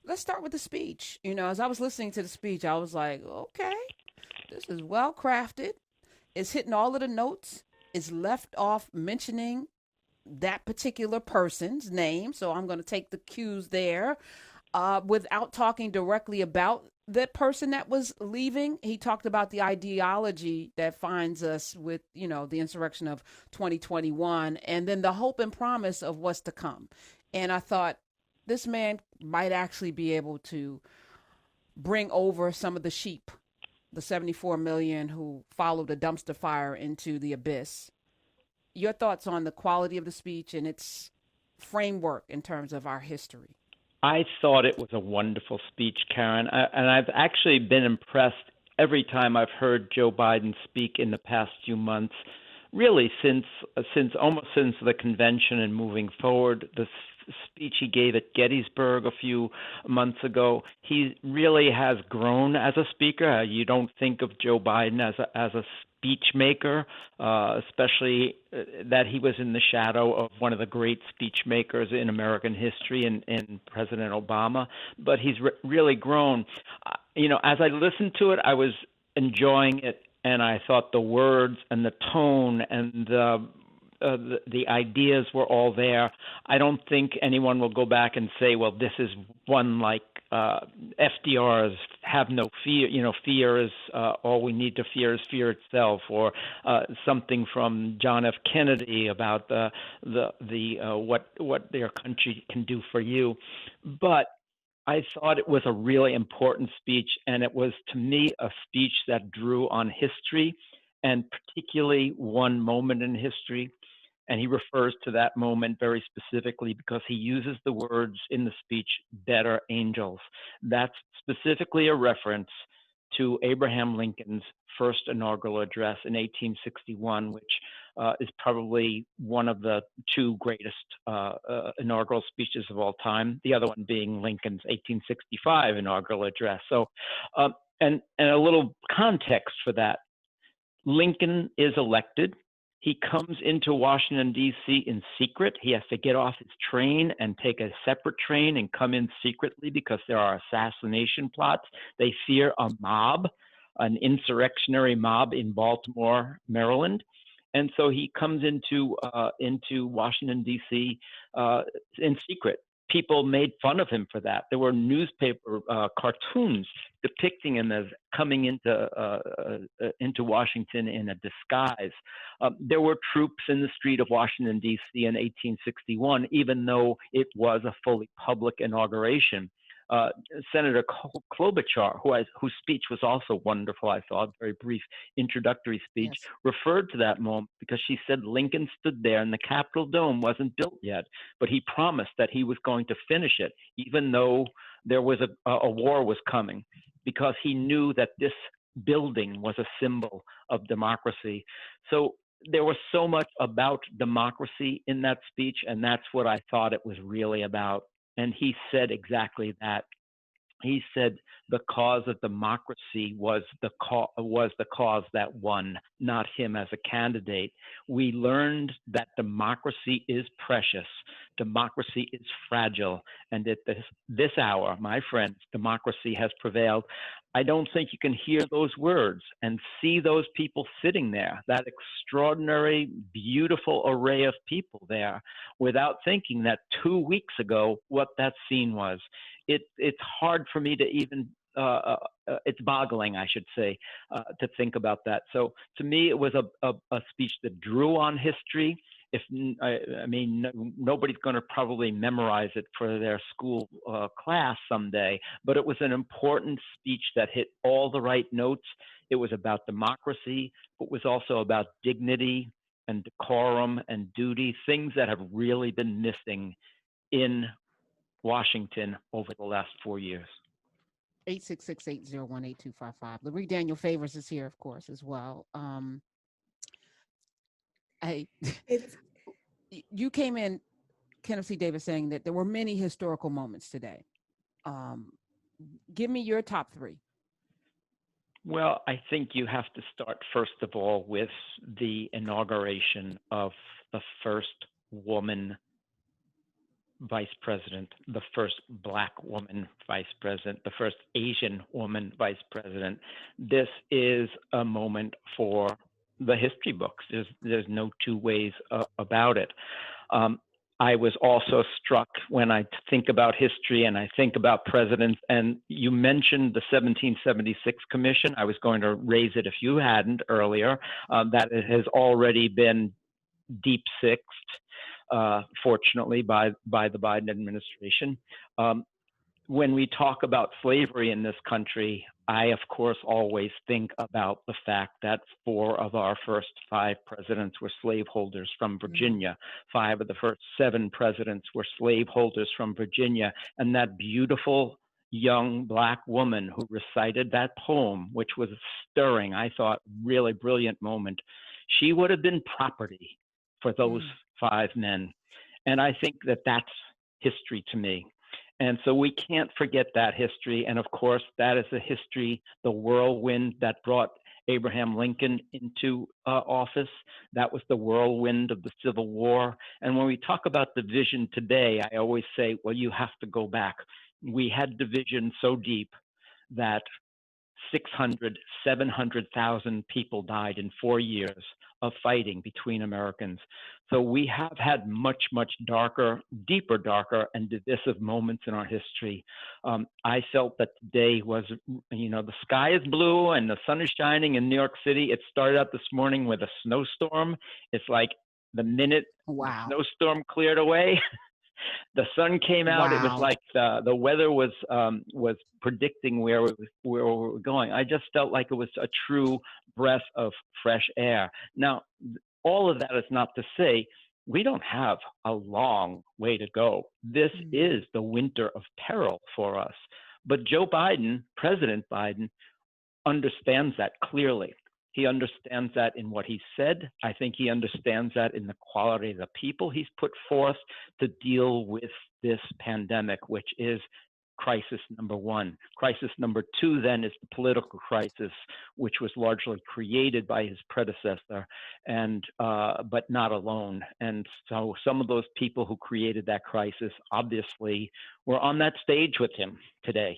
let's start with the speech. As I was listening to the speech, I was like, okay, this is well crafted. It's hitting all of the notes. It's left off mentioning that particular person's name. So I'm going to take the cues there without talking directly about the person that was leaving. He talked about the ideology that finds us with, the insurrection of 2021 and then the hope and promise of what's to come. And I thought this man might actually be able to bring over some of the sheep, the 74 million who followed a dumpster fire into the abyss. Your thoughts on the quality of the speech and its framework in terms of our history? I thought it was a wonderful speech, Karen, and I've actually been impressed every time I've heard Joe Biden speak in the past few months. Really, since the convention and moving forward, the speech he gave at Gettysburg a few months ago, he really has grown as a speaker. You don't think of Joe Biden as a speech maker, especially that he was in the shadow of one of the great speech makers in American history, in President Obama. But he's really grown. As I listened to it, I was enjoying it, and I thought the words and the tone and the ideas were all there. I don't think anyone will go back and say, well, this is one like FDR's "Have no fear." Fear is all we need to fear is fear itself, or something from John F. Kennedy about what their country can do for you. But I thought it was a really important speech, and it was, to me, a speech that drew on history, and particularly one moment in history. And he refers to that moment very specifically because he uses the words in the speech, "better angels." That's specifically a reference to Abraham Lincoln's first inaugural address in 1861, which is probably one of the two greatest inaugural speeches of all time, the other one being Lincoln's 1865 inaugural address. So, and a little context for that. Lincoln is elected. He comes into Washington, D.C. in secret. He has to get off his train and take a separate train and come in secretly because there are assassination plots. They fear a mob, an insurrectionary mob in Baltimore, Maryland. And so he comes into Washington, D.C. In secret. People made fun of him for that. There were newspaper cartoons depicting him as coming into Washington in a disguise. There were troops in the street of Washington, D.C. in 1861, even though it was a fully public inauguration. Senator Klobuchar, whose speech was also wonderful, I thought, very brief introductory speech, Yes. referred to that moment because she said Lincoln stood there and the Capitol dome wasn't built yet, but he promised that he was going to finish it, even though there was a war was coming, because he knew that this building was a symbol of democracy. So there was so much about democracy in that speech, and that's what I thought it was really about. And he said exactly that. He said the cause of democracy was the cause that won, not him as a candidate. We learned that democracy is precious, democracy is fragile, and at this hour, my friends, democracy has prevailed. I don't think you can hear those words and see those people sitting there, that extraordinary, beautiful array of people there, without thinking that 2 weeks ago what that scene was. It's hard for me to even it's boggling, I should say, to think about that. So to me, it was a speech that drew on history. Nobody's going to probably memorize it for their school class someday, but it was an important speech that hit all the right notes. It was about democracy, but was also about dignity and decorum and duty, things that have really been missing in Washington over the last 4 years. 866-801-8255. Larry Daniel Favors is here, of course, as well. I, It's you came in, Kenneth C. Davis, saying that there were many historical moments today. Um, Give me your top three. Well, I think you have to start, first of all, with the inauguration of the first woman vice president, the first Black woman vice president, the first Asian woman vice president. This is a moment for the history books. There's no two ways about it. Um, I was also struck when I think about history and I think about presidents, and you mentioned the 1776 Commission. I was going to raise it if you hadn't earlier, that it has already been deep sixed, fortunately, by the Biden administration. When we talk about slavery in this country, I, of course, always think about the fact that 4 of our first 5 presidents were slaveholders from Virginia. 5 of the first 7 presidents were slaveholders from Virginia. And that beautiful young Black woman who recited that poem, which was stirring, I thought, really brilliant moment, she would have been property for those 5 men. And I think that that's history to me. And so we can't forget that history. And of course, that is the history, the whirlwind that brought Abraham Lincoln into office. That was the whirlwind of the Civil War. And when we talk about division today, I always say, well, you have to go back. We had division so deep that 600, 700,000 people died in 4 years of fighting between Americans. So we have had much, much darker, deeper, darker, and divisive moments in our history. I felt that today was, the sky is blue and the sun is shining in New York City. It started out this morning with a snowstorm. It's like the minute the snowstorm cleared away, the sun came out. It was like the weather was predicting where we were going. I just felt like it was a true breath of fresh air. Now, all of that is not to say we don't have a long way to go. This is the winter of peril for us. But Joe Biden, President Biden, understands that clearly. He understands that in what he said. I think he understands that in the quality of the people he's put forth to deal with this pandemic, which is crisis number 1. Crisis number 2 then is the political crisis, which was largely created by his predecessor, and but not alone. And so some of those people who created that crisis obviously were on that stage with him today.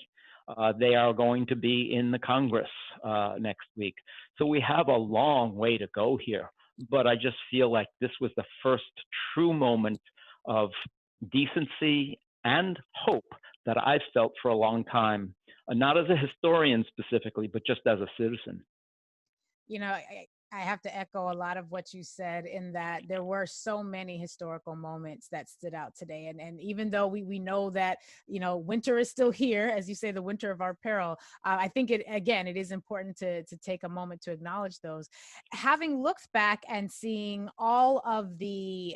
They are going to be in the Congress next week. So we have a long way to go here. But I just feel like this was the first true moment of decency and hope that I've felt for a long time, not as a historian specifically, but just as a citizen. I have to echo a lot of what you said, in that there were so many historical moments that stood out today. And even though we know that, winter is still here, as you say, the winter of our peril, I think it is important to take a moment to acknowledge those. Having looked back and seeing all of the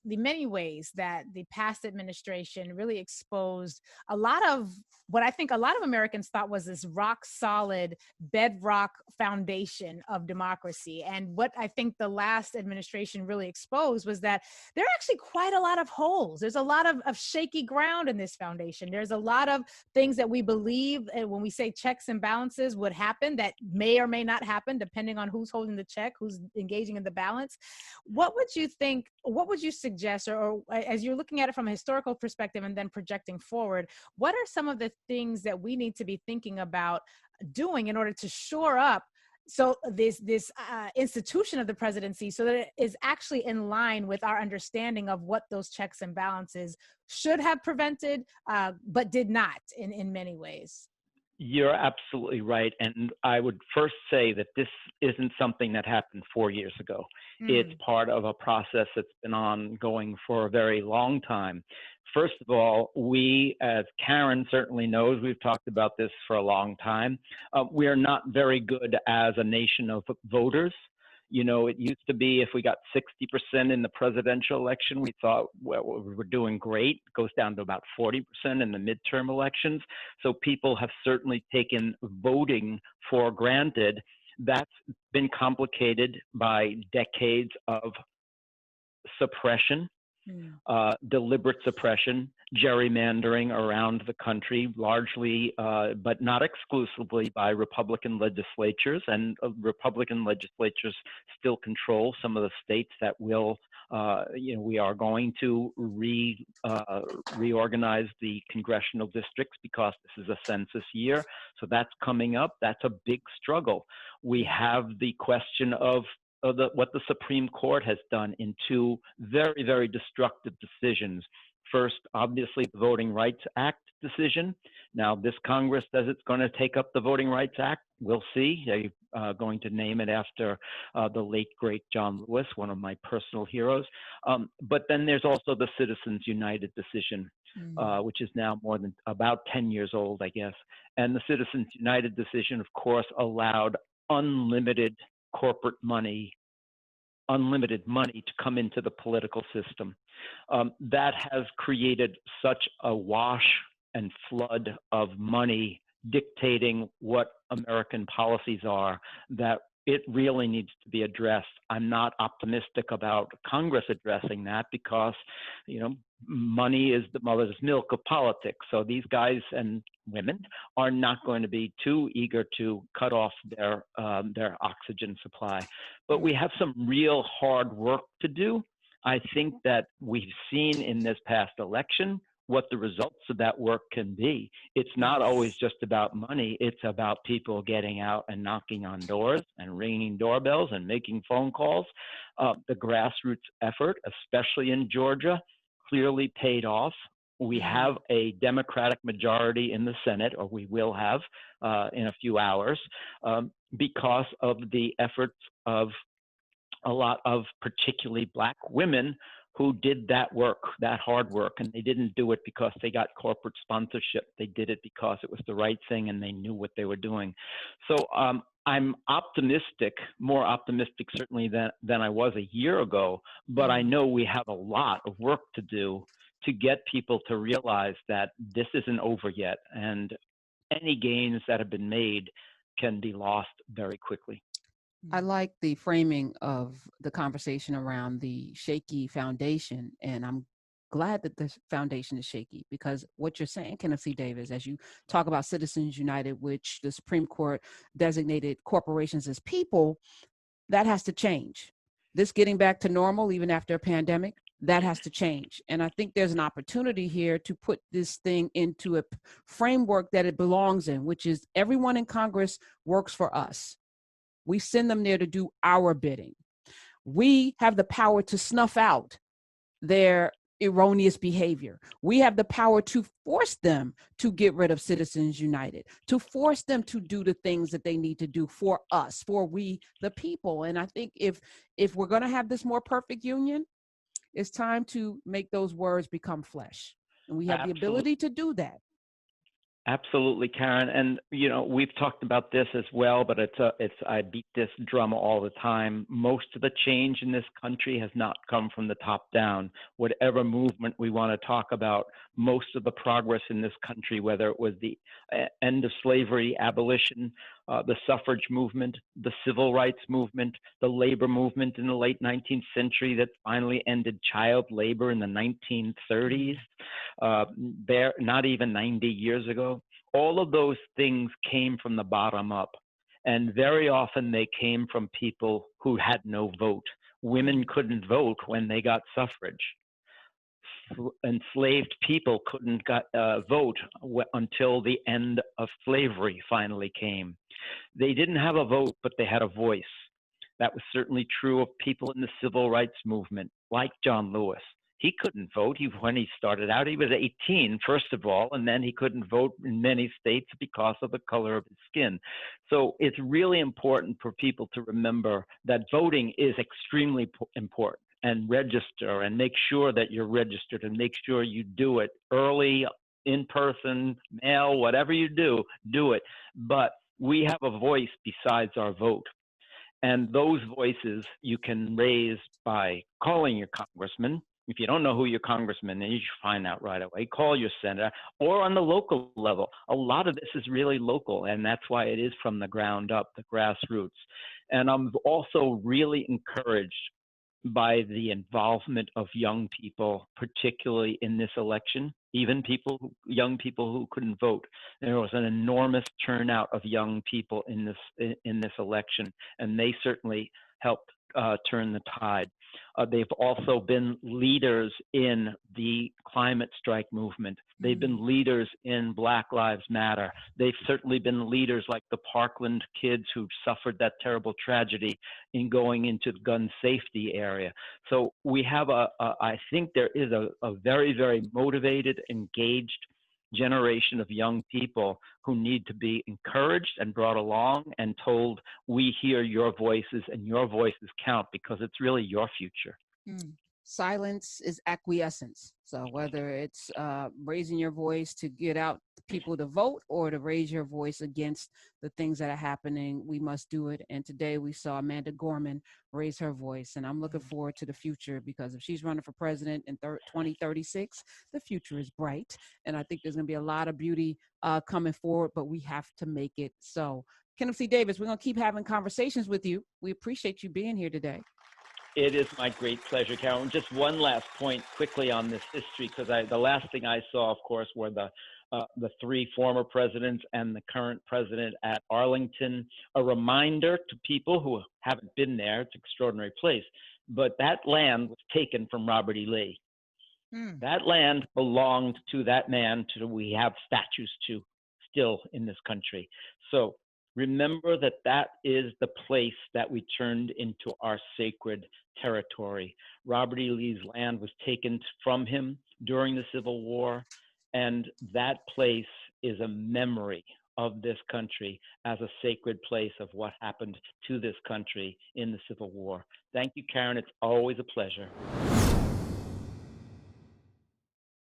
many ways that the past administration really exposed a lot of what I think a lot of Americans thought was this rock solid bedrock foundation of democracy. And what I think the last administration really exposed was that there are actually quite a lot of holes. There's a lot of shaky ground in this foundation. There's a lot of things that we believe, and when we say checks and balances would happen, that may or may not happen depending on who's holding the check, who's engaging in the balance. What would you think, what would you suggest, or as you're looking at it from a historical perspective and then projecting forward, what are some of the things that we need to be thinking about doing in order to shore up so this institution of the presidency, so that it is actually in line with our understanding of what those checks and balances should have prevented, but did not in many ways? You're absolutely right. And I would first say that this isn't something that happened 4 years ago. It's part of a process that's been ongoing for a very long time. First of all, we, as Karen certainly knows, we've talked about this for a long time, we are not very good as a nation of voters. It used to be if we got 60% in the presidential election, we thought, well, we were doing great. It goes down to about 40% in the midterm elections. So people have certainly taken voting for granted. That's been complicated by decades of suppression, deliberate suppression, gerrymandering around the country, largely, but not exclusively, by Republican legislatures. And Republican legislatures still control some of the states that will We are going to reorganize the congressional districts because this is a census year. So that's coming up. That's a big struggle. We have the question of what the Supreme Court has done in two very, very destructive decisions. First, obviously, the Voting Rights Act decision. Now, this Congress says it's going to take up the Voting Rights Act. We'll see. They're going to name it after the late, great John Lewis, one of my personal heroes. But then there's also the Citizens United decision, which is now more than about 10 years old, I guess. And the Citizens United decision, of course, allowed unlimited corporate money, unlimited money to come into the political system. That has created such a wash and flood of money dictating what American policies are that it really needs to be addressed. I'm not optimistic about Congress addressing that because, money is the mother's milk of politics. So these guys and women are not going to be too eager to cut off their oxygen supply. But we have some real hard work to do. I think that we've seen in this past election what the results of that work can be. It's not always just about money. It's about people getting out and knocking on doors and ringing doorbells and making phone calls. The grassroots effort, especially in Georgia, clearly paid off. We have a Democratic majority in the Senate, or we will have in a few hours, because of the efforts of a lot of particularly Black women who did that work, that hard work, and they didn't do it because they got corporate sponsorship. They did it because it was the right thing and they knew what they were doing. So I'm optimistic, more optimistic certainly than I was a year ago, but I know we have a lot of work to do to get people to realize that this isn't over yet, and any gains that have been made can be lost very quickly. I like the framing of the conversation around the shaky foundation, and I'm glad that the foundation is shaky, because what you're saying, Kenneth C. Davis, as you talk about Citizens United, which the Supreme Court designated corporations as people, that has to change. This getting back to normal, even after a pandemic, that has to change. And I think there's an opportunity here to put this thing into a framework that it belongs in, which is everyone in Congress works for us. We send them there to do our bidding. We have the power to snuff out their erroneous behavior. We have the power to force them to get rid of Citizens United, to force them to do the things that they need to do for us, for we, the people. And I think if we're going to have this more perfect union, it's time to make those words become flesh. And we have the ability to do that. Absolutely, Karen. And, we've talked about this as well, but I beat this drum all the time. Most of the change in this country has not come from the top down. Whatever movement we want to talk about, most of the progress in this country, whether it was the end of slavery, abolition, the suffrage movement, the civil rights movement, the labor movement in the late 19th century that finally ended child labor in the 1930s, not even 90 years ago. All of those things came from the bottom up. And very often they came from people who had no vote. Women couldn't vote when they got suffrage. Enslaved people couldn't vote until the end of slavery finally came. They didn't have a vote, but they had a voice. That was certainly true of people in the civil rights movement, like John Lewis. He couldn't vote. When he started out, he was 18, first of all, and then he couldn't vote in many states because of the color of his skin. So it's really important for people to remember that voting is extremely important, and register and make sure that you're registered and make sure you do it early, in person, mail, whatever you do it. But we have a voice besides our vote. And those voices you can raise by calling your congressman. If you don't know who your congressman is, you should find out right away. Call your senator, or on the local level. A lot of this is really local, and that's why it is from the ground up, the grassroots. And I'm also really encouraged by the involvement of young people, particularly in this election, even young people who couldn't vote. There was an enormous turnout of young people in this election, and they certainly helped turn the tide. They've also been leaders in the climate strike movement. They've been leaders in Black Lives Matter. They've certainly been leaders like the Parkland kids who suffered that terrible tragedy in going into the gun safety area. So we have I think there is a very, very motivated, engaged generation of young people who need to be encouraged and brought along and told, we hear your voices and your voices count, because it's really your future. Silence is acquiescence. So whether it's raising your voice to get out people to vote or to raise your voice against the things that are happening, we must do it. And today we saw Amanda Gorman raise her voice. And I'm looking forward to the future, because if she's running for president in 2036, the future is bright. And I think there's going to be a lot of beauty coming forward, but we have to make it so. Kenneth C. Davis, we're going to keep having conversations with you. We appreciate you being here today. It is my great pleasure, Carolyn. Just one last point quickly on this history, because the last thing I saw, of course, were the three former presidents and the current president at Arlington. A reminder to people who haven't been there, it's an extraordinary place, but that land was taken from Robert E. Lee. That land belonged to that man, we have statues to still in this country. So remember that that is the place that we turned into our sacred territory. Robert E. Lee's land was taken from him during the Civil War, and that place is a memory of this country as a sacred place of what happened to this country in the Civil War. Thank you, Karen. It's always a pleasure.